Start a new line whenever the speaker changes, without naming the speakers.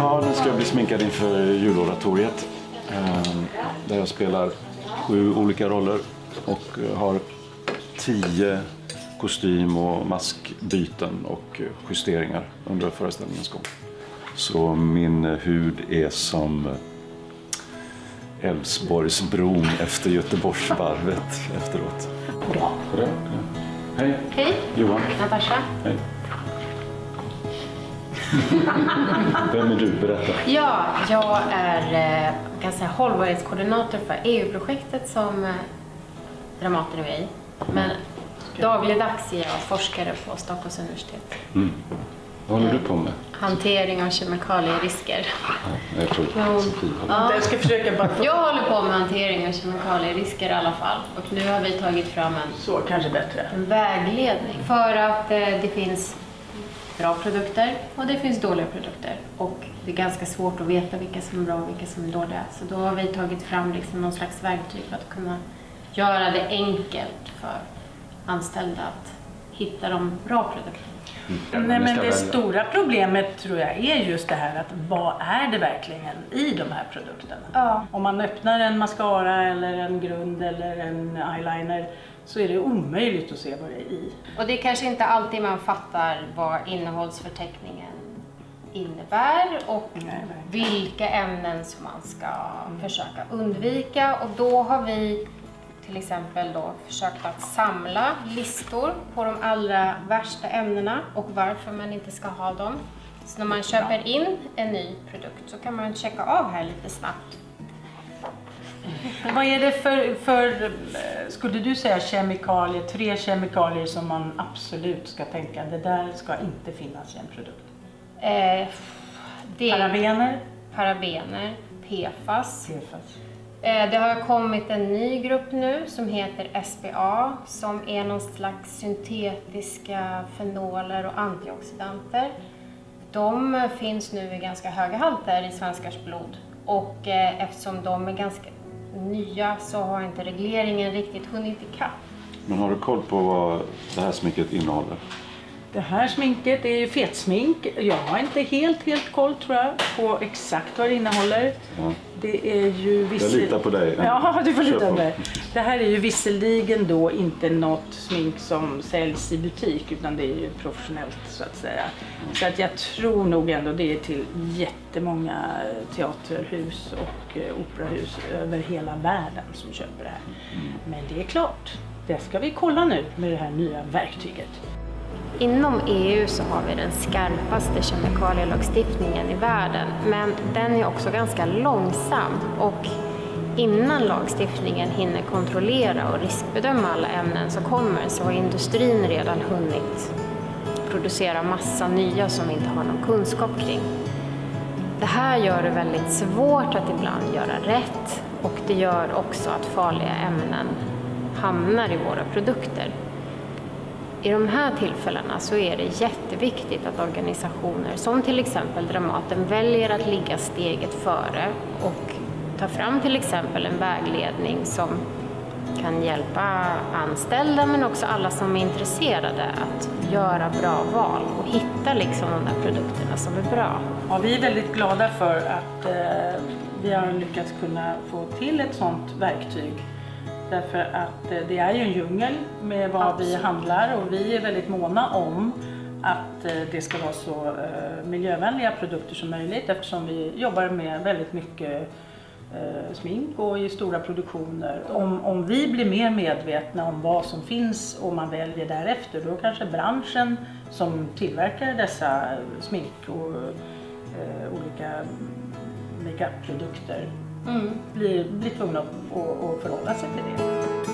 Ja, nu ska jag bli sminkad inför juloratoriet. Där jag spelar 7 olika roller och har 10 kostym- och maskbyten och justeringar under föreställningens gång. Så min hud är som Älvsborgsbron efter Göteborgsvarvet efteråt.
Bra.
Hej.
Hej.
Johan.
Natasha.
Hej. Vem är du? Berätta.
Ja, jag är kan säga, hållbarhetskoordinator för EU-projektet som Dramaten är med i. Men dagligdags är jag forskare på Stockholms universitet.
Vad håller du på med?
Hantering av kemikalierisker.
Jag tror
Jag ska försöka bara få...
Jag håller på med hantering av kemikalierisker i alla fall. Och nu har vi tagit fram
Så kanske bättre.
en vägledning. För att det finns bra produkter och det finns dåliga produkter. Och det är ganska svårt att veta vilka som är bra och vilka som är dåliga. Så då har vi tagit fram liksom någon slags verktyg för att kunna göra det enkelt för anställda att hitta de bra produkterna.
Nej, men det stora problemet tror jag är just det här att vad är det verkligen i de här produkterna?
Ja.
Om man öppnar en mascara eller en grund eller en eyeliner så är det omöjligt att se vad det är i.
Och det är kanske inte alltid man fattar vad innehållsförteckningen innebär och vilka ämnen som man ska försöka undvika. Och då har vi till exempel då försökt att samla listor på de allra värsta ämnena och varför man inte ska ha dem. Så när man köper in en ny produkt så kan man checka av här lite snabbt.
Vad är det för skulle du säga kemikalier, 3 kemikalier som man absolut ska tänka, det där ska inte finnas i en produkt?
Parabener, PFAS. Det har kommit en ny grupp nu som heter SPA som är någon slags syntetiska fenoler och antioxidanter. De finns nu i ganska höga halter i svenskars blod och eftersom de är ganska nya så har inte regleringen riktigt hunnit ikapp.
Men har du koll på vad det här sminket innehåller?
Det här sminket är ju fetsmink. Jag har inte helt koll tror jag på exakt vad det innehåller.
Ja.
Det är ju
Jag litar på dig.
Ja, du får lita på mig. Det här är ju visserligen då inte något smink som säljs i butik utan det är ju professionellt så att säga. Så att jag tror nog ändå det är till jättemånga teaterhus och operahus över hela världen som köper det här. Men det är klart, det ska vi kolla nu med det här nya verktyget.
Inom EU så har vi den skarpaste kemikalielagstiftningen i världen, men den är också ganska långsam och innan lagstiftningen hinner kontrollera och riskbedöma alla ämnen så har industrin redan hunnit producera massa nya som vi inte har någon kunskap kring. Det här gör det väldigt svårt att ibland göra rätt och det gör också att farliga ämnen hamnar i våra produkter. I de här tillfällena så är det jätteviktigt att organisationer som till exempel Dramaten väljer att ligga steget före och ta fram till exempel en vägledning som kan hjälpa anställda men också alla som är intresserade att göra bra val och hitta liksom de där produkterna som är bra.
Ja, vi är väldigt glada för att vi har lyckats kunna få till ett sådant verktyg. Därför att det är ju en djungel med vad vi handlar och vi är väldigt måna om att det ska vara så miljövänliga produkter som möjligt eftersom vi jobbar med väldigt mycket smink och i stora produktioner. Om vi blir mer medvetna om vad som finns och man väljer därefter då kanske branschen som tillverkar dessa smink och olika makeup-produkter blir tvungna att förhålla sig till det.